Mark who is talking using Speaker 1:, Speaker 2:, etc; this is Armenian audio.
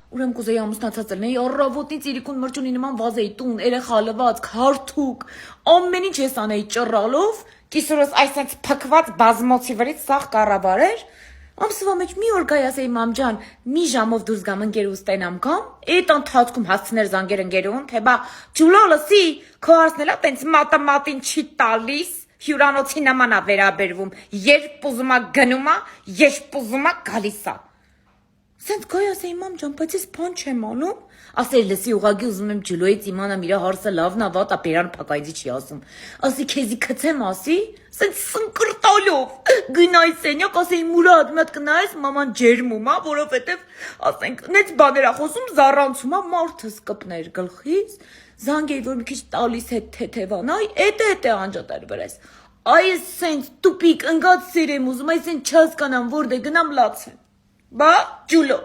Speaker 1: Ուրեմն կուզեի ամուսնացած լինեի, առավոտից իրիկուն մրջունի նման վազեի տուն, երեխա լվացք, հարթուկ, ամեն ինչ ես անեի ճռալով, կիսուրս այսենց փքված բազմոցի վրից սաղ կառավարեր, ամսվա մեջ մի օր գայ ասեի մամ ջան, մի ժամով դուրս գամ ընկերուս տենամ կամ, այդ ընթացքում հասցներ զանգեր ընկերուն, թե բա ջուլո լսի, քո հարցնելա տենց մատամատին չի տալիս, հյուրանոցի նման ա վերաբերվում, երբ ուզում ա գնում ա, երբ ուզում ա գալիս ա։ Սենց գայ ասեի մամ ջան, բայց ես բան չեմ անում, ասեի լսի ուղղակի ուզում եմ ջուլոից իմանամ իր հարցը լավն ա վատ ա բերան փակայձի չի ասում, ասի քեզի քցեմ ասի, սենց սնկրտալով, գնայի սենյակ ասեի Մուրադ մի հատ կնայես մաման ջերմում ա, որովհետև ասենք նենց բաներ ա խոսում զառանցում ա մարդս կպներ գլխից, զանգեի որ մի քիչ տալիս հետ թեթևանայ, էտե անջատար վրայս, այս սենց տուպիկ ընկած սեր եմ ուզում, այս սենց չհասկանամ որտե գնամ լացեմ, բա ջուլո